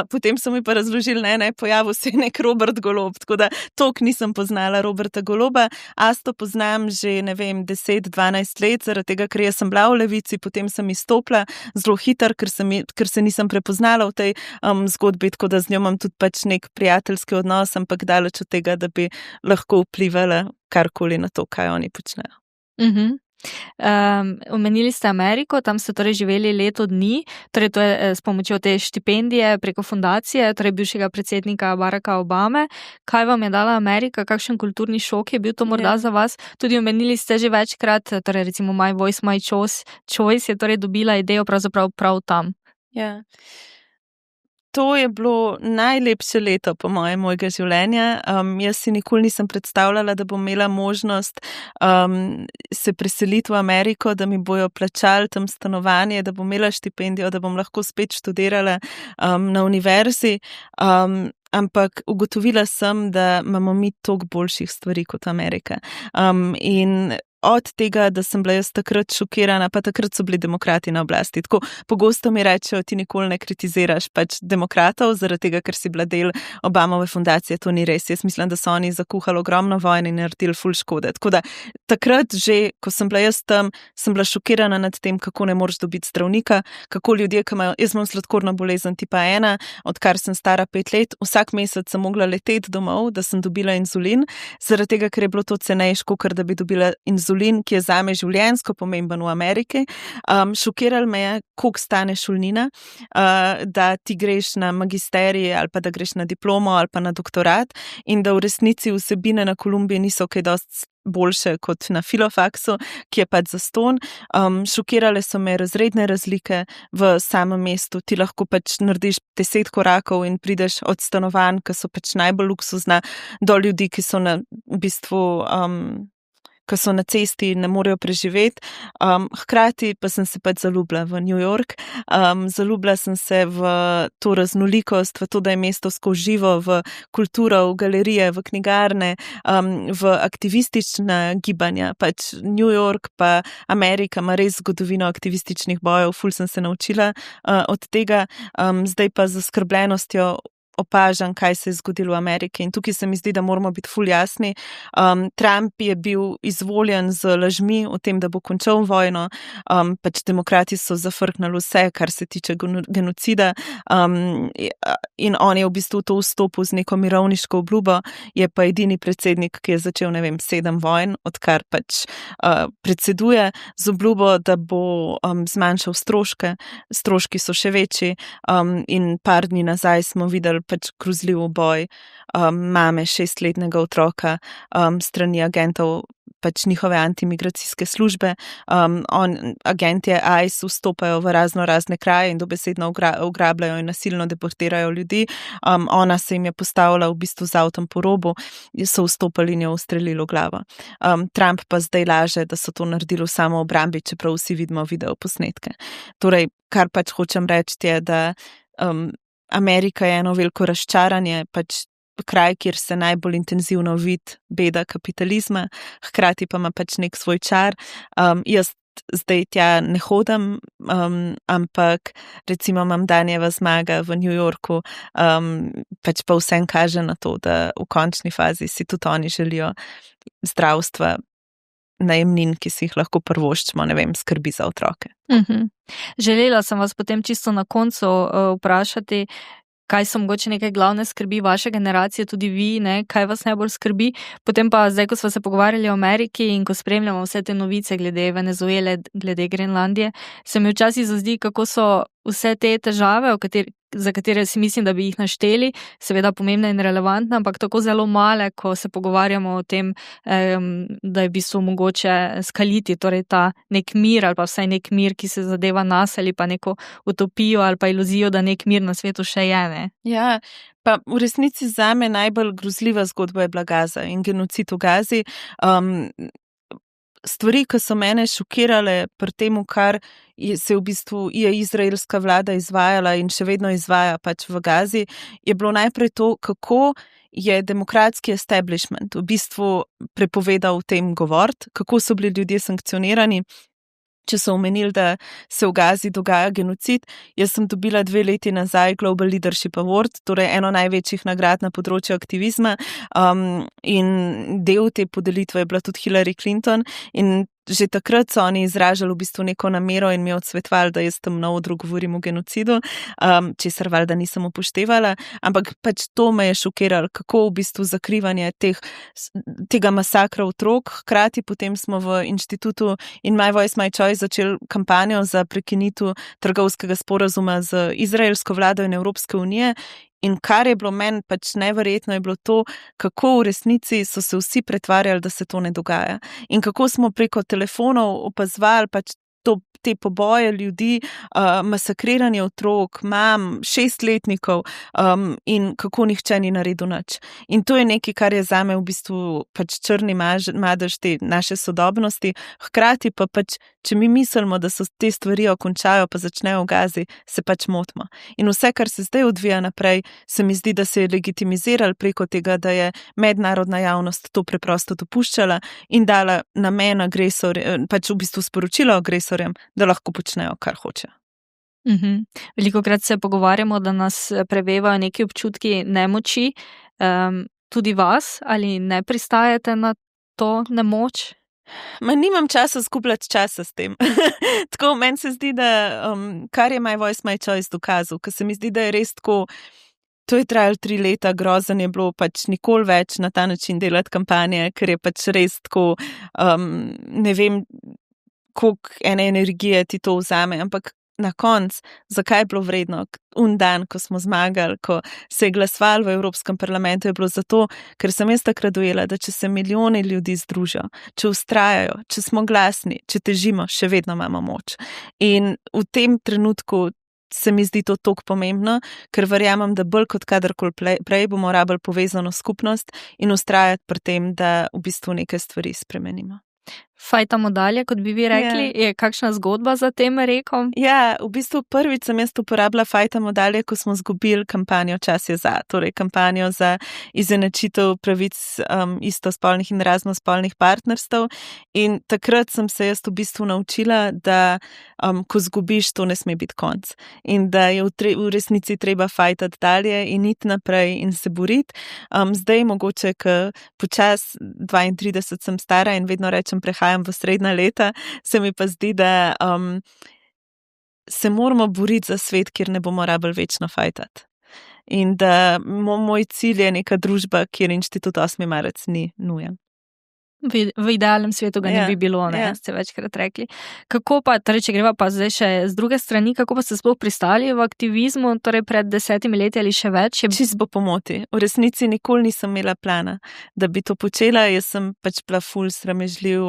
Potem so mi pa razložili, ne, pojavil se je nek Robert Golob, tako da toliko nisem poznala Roberta Goloba. Asto poznam že, 10-12 let, zaradi tega, ker jaz sem bila v Levici, potem sem izstopila zelo hitro, ker se nisem prepoznala v tej zgodbi, tako da z njo imam tudi pač nek prijateljski odnos, ampak daleč od tega, da bi lahko vplivala karkoli na to, kaj oni počnejo. Omenili ste Ameriko, tam ste torej živeli leto dni, torej to je s pomočjo te štipendije preko fundacije, torej bivšega predsednika Baracka Obame. Kaj vam je dala Amerika, kakšen kulturni šok je bil to morda za vas? Tudi omenili ste že večkrat, torej recimo My Voice, My Choice je torej dobila idejo pravzaprav prav tam. Ja. To je bilo najlepše leto po mojega življenja. Jaz si nikoli nisem predstavljala, da bom imela možnost se preseliti v Ameriko, da mi bojo plačali tam stanovanje, da bom imela štipendijo, da bom lahko spet študirala na univerzi. Ampak ugotovila sem, da imamo mi toliko boljših stvari kot Amerika. In od tega, da sem bila jaz takrat šokirana, pa takrat so bili demokrati na oblasti. Tako pogosto mi rečejo, ti nikoli ne kritiziraš pač demokratov, zaradi tega, ker si bila del Obamove fundacije. To ni res. Jaz mislim, da so oni zakuhali ogromno vojn in naredili ful škode. Tako da takrat že, ko sem bila jaz tam, sem bila šokirana nad tem, kako ne moreš dobiti zdravnika, kako ljudje, ki imajo, jaz imam sladkorno bolezen tipa 1, odkar sem stara 5 let, vsak mesec sem mogla leteti domov, da sem dobila inzulin, zaradi tega, ker je bilo to cenejše, kot da bi dobila inzulin, ki je zame življenjsko pomemben v Ameriki. Šokiral me je, koliko stane šolnina, da ti greš na magisterij ali pa da greš na diplomo ali pa na doktorat in da v resnici vsebine na Kolumbiji niso kaj dosti boljše kot na filofaksu, ki je pač zastonj. Šokirale so me razredne razlike v samem mestu. Ti lahko pač narediš 10 korakov in prideš od stanovanj, ki so pač najbolj luksuzna, do ljudi, ki so na ki so na cesti in ne morejo preživeti. Hkrati pa sem se pač zaljubila v New York. Zaljubila sem se v to raznolikost, v to, da je mesto skozi živo, v kulturo, v galerije, v knjigarne, v aktivistična gibanja. Pač New York pa Amerika ima res zgodovino aktivističnih bojev, ful sem se naučila od tega. Zdaj pa z zaskrbljenostjo opažam, kaj se je zgodilo v Ameriki. In tukaj se mi zdi, da moramo biti ful jasni. Trump je bil izvoljen z lažmi o tem, da bo končal vojno. Pač demokrati so zafrknili vse, kar se tiče genocida. In on je v bistvu to vstopil z neko mirovniško obljubo. Je pa edini predsednik, ki je začel, 7 vojn, odkar pač predseduje z obljubo, da bo zmanjšal stroške. Stroški so še večji. In par dni nazaj smo videli pač grozljiv uboj mame 6-letnega otroka strani agentov pač njihove antimigracijske službe. Agentje ICE vstopajo v razne kraje in dobesedno ugrabljajo in nasilno deportirajo ljudi. Ona se jim je postavila v bistvu z avtom po robu, so vstopali in jo ustrelili v glavo. Trump pa zdaj laže, da so to naredili v samoobrambi, čeprav vsi vidimo video posnetke. Torej, kar pač hočem reči je, da Amerika je eno veliko razčaranje, pač kraj, kjer se najbolj intenzivno vidi beda kapitalizma, hkrati pa ima pač nek svoj čar. Jaz zdaj tja ne hodim, ampak recimo imam Danijeva zmaga v New Yorku, pač pa vsem kaže na to, da v končni fazi si tudi oni želijo zdravstva, najemnin, ki si jih lahko prvoščimo, skrbi za otroke. Želela sem vas potem čisto na koncu vprašati, kaj so mogoče neke glavne skrbi vaše generacije, tudi vi, kaj vas najbolj skrbi. Potem pa zdaj, ko smo se pogovarjali o Ameriki in ko spremljamo vse te novice glede Venezuele, glede Grenlandije, se mi včasih zazdi, kako so vse te težave, za katere si mislim, da bi jih našteli, seveda pomembne in relevantne, ampak tako zelo male, ko se pogovarjamo o tem, da je v bistvu mogoče skaliti, torej ta nek mir ali pa vsaj nek mir, ki se zadeva nas ali pa neko utopijo ali pa iluzijo, da nek mir na svetu še je, ne? Ja, pa v resnici zame najbolj grozljiva zgodba je bila Gaza in genocid v Gazi. Stvari, ki so mene šokirale pri temu, kar se v bistvu je izraelska vlada izvajala in še vedno izvaja pač v Gazi, je bilo najprej to, kako je demokratski establishment v bistvu prepovedal o tem govoriti, kako so bili ljudje sankcionirani. Če so omenili, da se v Gazi dogaja genocid, jaz sem dobila 2 leti nazaj Global Leadership Award, torej eno največjih nagrad na področju aktivizma, in del te podelitve je bila tudi Hillary Clinton in že takrat so oni izražali v bistvu neko namero in mi odsvetovali, da jaz tam na odru govorim o genocidu, česar valjda nisem upoštevala, ampak pač to me je šokiralo, kako v bistvu zakrivanje tega masakra otrok. Hkrati potem smo v inštitutu In My Voice, My Choice začeli kampanjo za prekinitev trgovskega sporazuma z izraelsko vlado in Evropske unije. In kar je bilo meni pač neverjetno, je bilo to, kako v resnici so se vsi pretvarjali, da se to ne dogaja. In kako smo preko telefonov opazovali pač te poboje ljudi, masakriranje otrok, mam, 6-letnikov in kako nihče ni naredil nič. In to je nekaj, kar je zame v bistvu pač črni madež te naše sodobnosti. Hkrati pa pač, če mi mislimo, da so te stvari končajo, pa začnejo v Gazi, se pač motimo. In vse, kar se zdaj odvija naprej, se mi zdi, da se je legitimiziralo preko tega, da je mednarodna javnost to preprosto dopuščala in dala namen pač v bistvu sporočilo agresorjem, da lahko počnejo, kar hočejo. Velikokrat se pogovarjamo, da nas prevevajo neki občutki nemoči, tudi vas, ali ne pristajate na to nemoč? Nimam časa skupljati časa s tem. Tako, meni se zdi, da kar je My Voice, My Choice dokazal, ker se mi zdi, da je res tako, to je trajalo 3 leta, grozen je bilo pač nikoli več na ta način delati kampanje, ker je pač res tako, ne vem, koliko ene energije ti to vzame, ampak na koncu, zakaj je bilo vredno? Dan, ko smo zmagali, ko se je glasovalo v Evropskem parlamentu, je bilo zato, ker sem jaz takrat dojela, da če se milijoni ljudi združijo, če vztrajajo, če smo glasni, če težimo, še vedno imamo moč. In v tem trenutku se mi zdi to toliko pomembno, ker verjamem, da bolj kot kadarkoli prej bomo rabili povezano skupnost in vztrajati pri tem, da v bistvu neke stvari spremenimo. Fajtamo dalje, kot bi vi rekli. Je kakšna zgodba za tem rekom? Ja, v bistvu prvič sem jaz uporabila fajtamo dalje, ko smo izgubili kampanjo Čas je za, torej kampanjo za izenačitev pravic istospolnih in raznospolnih partnerstev. In takrat sem se jaz v bistvu naučila, da ko izgubiš, to ne sme biti konc. In da je v resnici treba fajtati dalje in iti naprej in se boriti. Zdaj mogoče, ker počas 32 sem stara in vedno rečem prehajam v srednja leta, se mi pa zdi, da se moramo boriti za svet, kjer ne bomo rabili večno fajtati. In da moj cilj je neka družba, kjer Inštitut 8. marec ni nujen. V idealnem svetu ga ne bi bilo, ste večkrat rekli. Kako pa, torej, če greva pa zdaj še z druge strani, kako pa ste sploh pristali v aktivizmu, torej pred 10 leti ali še več? Čisto bo pomoti. V resnici nikoli nisem imela plana, da bi to počela. Jaz sem pač bila ful sramežljiv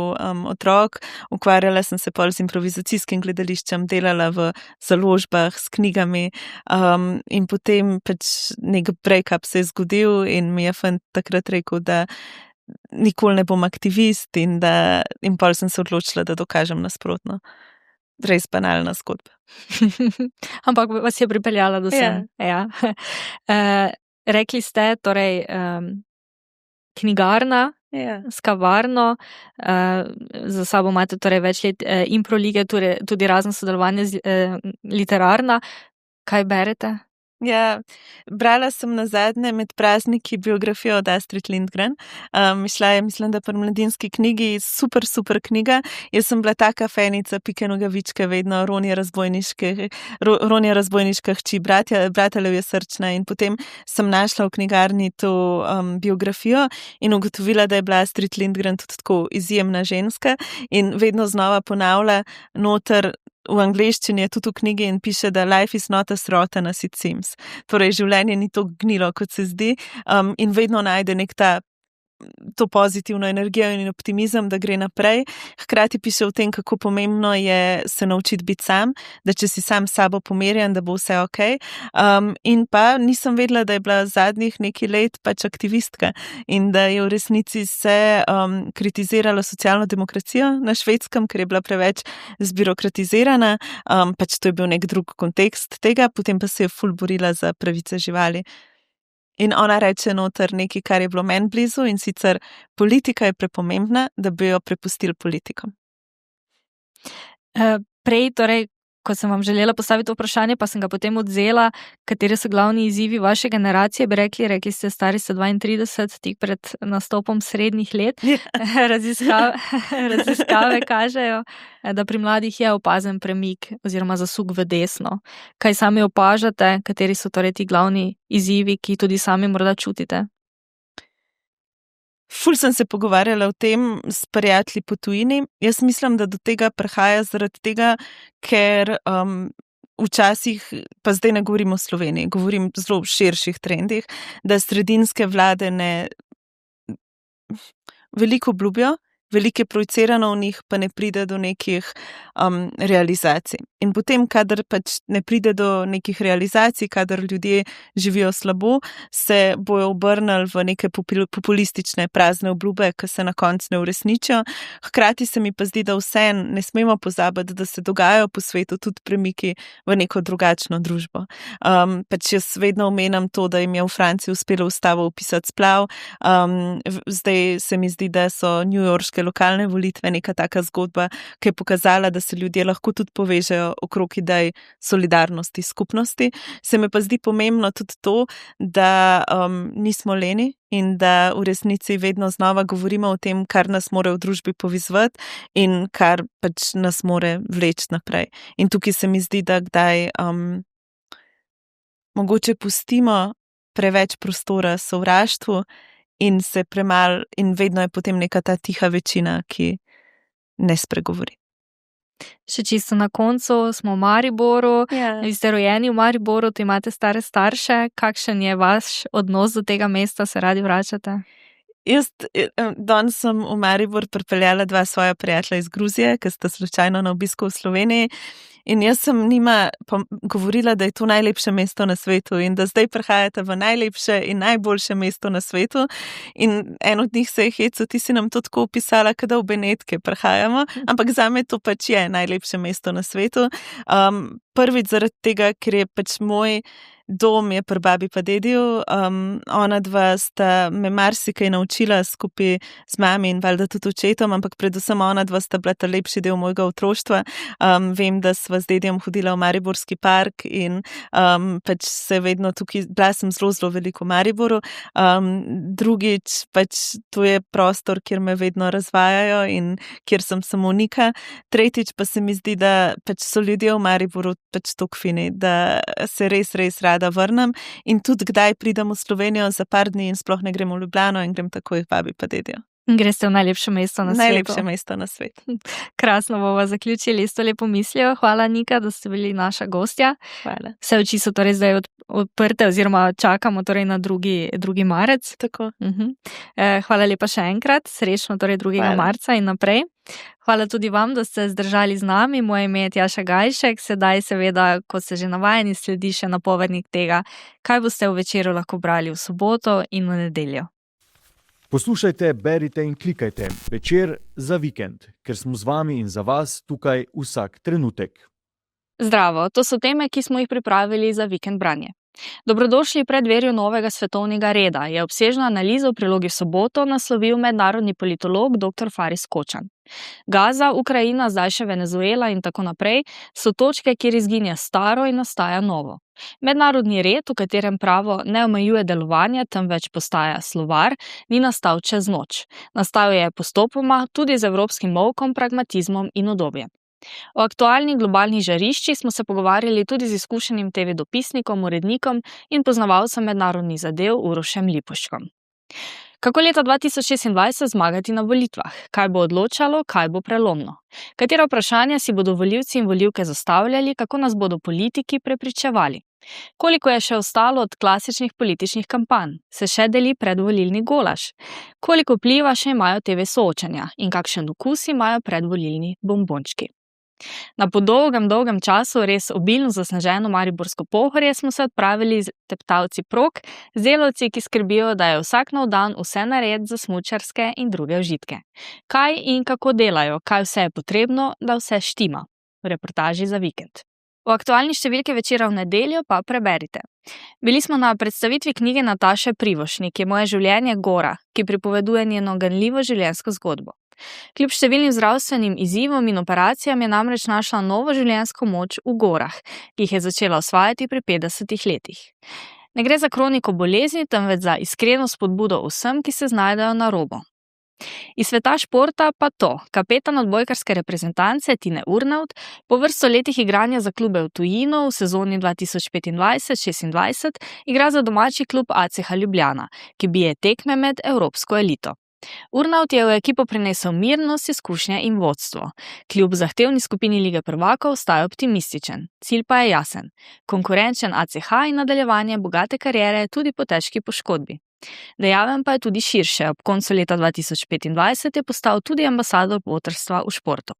otrok, ukvarjala sem se pol z improvizacijskim gledališčem, delala v založbah s knjigami in potem pač nek break-up se je zgodil in mi je fant takrat rekel, da nikoli ne bom aktivist in pol sem se odločila, da dokažem nasprotno. Res banalna zgodba. Ampak vas je pripeljala do sem. Ja. Rekli ste, torej, knjigarna s kavarno, za sabo imate torej več let impro lige, torej tudi razno sodelovanje literarna. Kaj berete? Ja, brala sem nazadnje med prazniki biografijo od Astrid Lindgren. Šla je, mislim, da pri Mladinski knjigi, super knjiga. Jaz sem bila taka fenica Pike Nogavičke, vedno Ronja razbojniška hči, brata Levje srčna in potem sem našla v knjigarni to biografijo in ugotovila, da je bila Astrid Lindgren tudi tako izjemna ženska in vedno znova ponavlja noter. V angleščini je tudi v knjigi in piše, da life is not as rotten as it seems. Torej, življenje ni tako gnilo, kot se zdi, in vedno najde to pozitivno energijo in optimizem, da gre naprej. Hkrati piše o tem, kako pomembno je se naučiti biti sam, da če si sam s sabo pomirjen, da bo vse okej. In pa nisem vedela, da je bila zadnjih nekaj let pač aktivistka in da je v resnici se kritizirala socialno demokracijo na Švedskem, ker je bila preveč zbirokratizirana. Pač to je bil nek drug kontekst tega, potem pa se je ful borila za pravice živali. In ona reče noter nekaj, kar je bilo meni blizu, in sicer politika je prepomembna, da bi jo prepustili politikom. Prej, torej, ko sem vam želela postaviti to vprašanje, pa sem ga potem odzela, kateri so glavni izzivi vaše generacije, bi rekli ste, stari ste 32, tik pred nastopom srednjih let. Raziskave kažejo, da pri mladih je opazen premik oziroma zasuk v desno. Kaj sami opažate, kateri so torej ti glavni izzivi, ki tudi sami morda čutite? Ful sem se pogovarjala o tem s prijatelji po tujini. Jaz mislim, da do tega prihaja zaradi tega, ker včasih, pa zdaj ne govorim o Sloveniji, govorim v zelo širših trendih, da sredinske vlade veliko obljubijo veliko je projicirano v njih, pa ne pride do nekih realizacij. In potem, kadar pač ne pride do nekih realizacij, kadar ljudje živijo slabo, se bojo obrnili v neke populistične prazne obljube, ki se na koncu ne uresničijo. Hkrati se mi pa zdi, da vseeno ne smemo pozabiti, da se dogajajo po svetu tudi premiki v neko drugačno družbo. Pač jaz vedno omenjam to, da jim je v Franciji uspelo ustavo vpisati splav. Zdaj se mi zdi, da so newyorške lokalne volitve neka taka zgodba, ki je pokazala, da se ljudje lahko tudi povežejo okrog idej solidarnosti, skupnosti. Se mi pa zdi pomembno tudi to, da nismo leni in da v resnici vedno znova govorimo o tem, kar nas more v družbi povezovati in kar pač nas more vleči naprej. In tukaj se mi zdi, da kdaj mogoče pustimo preveč prostora sovraštvu in se premalo, in vedno je potem neka ta tiha večina, ki ne spregovori. Še čisto na koncu smo v Mariboru, Vi ste rojeni v Mariboru, tu imate stare starše. Kakšen je vaš odnos do tega mesta, se radi vračate? Jaz danes sem v Maribor pripeljala 2 svoja prijatelja iz Gruzije, ki sta slučajno na obisku v Sloveniji. In jaz sem njima govorila, da je to najlepše mesto na svetu in da zdaj prihajate v najlepše in najboljše mesto na svetu. In en od njih se je hecel, ti si nam to tako opisala, kada v Benetke prihajamo, ampak zame to pač je najlepše mesto na svetu. Prvič zaradi tega, ker je pač moj dom je pri babi pa dediju, ona dva sta me marsikaj naučila skupaj z mami in valjda tudi očetom, ampak predvsem ona dva sta bila ta lepši del mojega otroštva. Vem, da sva z dedijem hodila v Mariborski park in pač se vedno tukaj, bila sem zelo veliko v Mariboru. Drugič, pač to je prostor, kjer me vedno razvajajo in kjer sem samo Nika. Tretjič pa se mi zdi, da pač so ljudje v Mariboru pač toliko fini, da se res rada vrnem in tudi kdaj pridem v Slovenijo za par dni in sploh ne grem v Ljubljano in grem takoj k babi pa dediju. Greste v najlepše mesto na svetu. Najlepše mesto na svetu. Krasno bomo zaključili s to lepo mislijo. Hvala, Nika, da ste bili naša gostja. Hvala. Vse oči so torej zdaj odprte oziroma čakamo torej na 2. marec. Tako. Hvala lepa še enkrat. Srečno torej 2. marca in naprej. Hvala tudi vam, da ste zdržali z nami. Moje ime je Tjaša Gajšek. Sedaj seveda, kot ste že navajeni, sledi še napovednik tega, kaj boste v večeru lahko brali v soboto in v nedeljo. Poslušajte, berite in klikajte Večer za vikend, ker smo z vami in za vas tukaj vsak trenutek. Zdravo, to so teme, ki smo jih pripravili za vikend branje. Dobrodošli pred verjo novega svetovnega reda je obsežno analizo v prilogi v soboto naslovil mednarodni politolog dr. Faris Kočan. Gaza, Ukrajina, zdaj še Venezuela in tako naprej so točke, kjer izginja staro in nastaja novo. Mednarodni red, v katerem pravo ne omejuje delovanja, temveč postaja slovar, ni nastal čez noč. Nastal je postopoma, tudi z evropskim molkom, pragmatizmom in udobjem. O aktualnih globalnih žariščih smo se pogovarjali tudi z izkušenim TV dopisnikom, urednikom in poznavalcem mednarodnih zadev Urošem Lipuškom. Kako leta 2026 zmagati na volitvah? Kaj bo odločalo, kaj bo prelomno? Katera vprašanja si bodo volivci in volivke zastavljali, kako nas bodo politiki prepričevali? Koliko je še ostalo od klasičnih političnih kampanj? Se še deli predvolilni golaž? Koliko vpliva še imajo TV soočanja in kakšen okus imajo predvolilni bombončki? Na dolgem času res obilno zasneženo Mariborsko Pohorje smo se odpravili z teptalci prog, z delavci, ki skrbijo, da je vsak nov dan vse nared za smučarske in druge užitke. Kaj in kako delajo, kaj vse je potrebno, da vse štima? V reportaži za vikend. V aktualni številki Večera v nedeljo pa preberite. Bili smo na predstavitvi knjige Nataše Privošnik, Je moje življenje gora, ki pripoveduje njeno ganljivo življenjsko zgodbo. Kljub številnim zdravstvenim izzivom in operacijam je namreč našla novo življenjsko moč v gorah, ki jih je začela osvajati pri 50 letih. Ne gre za kroniko bolezni, temveč za iskreno spodbudo vsem, ki se znajdejo na robu. Iz sveta športa pa to, kapetan odbojkarske reprezentance Tine Urnaut po vrsto letih igranja za klube v tujino v sezoni 2025-26 igra za domači klub ACH Ljubljana, ki bije tekme med evropsko elito. Urnaut je v ekipo prinesel mirnost, izkušnje in vodstvo. Kljub zahtevni skupini Lige prvakov ostaja optimističen. Cilj pa je jasen. Konkurenčen ACH in nadaljevanje bogate kariere tudi po težki poškodbi. Dejaven pa je tudi širše. Ob koncu leta 2025 je postal tudi ambasador botrstva v športu.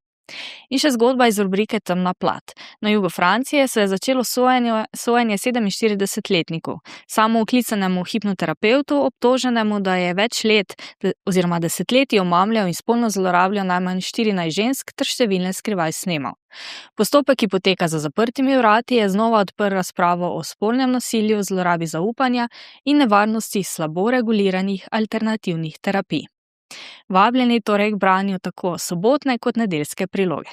In še zgodba iz rubrike Temna plat. Na jugu Francije se je začelo sojenje 47-letniku, samooklicanemu hipnoterapevtu, obtoženemu, da je več let oziroma desetletij omamljal in spolno zlorabljal najmanj 14 žensk ter številne skrivaj snemal. Postopek, ki poteka za zaprtimi vrati, je znova odprl razpravo o spolnem nasilju, zlorabi zaupanja in nevarnosti slabo reguliranih alternativnih terapij. Vabljeni torej k branju tako sobotne kot nedeljske priloge.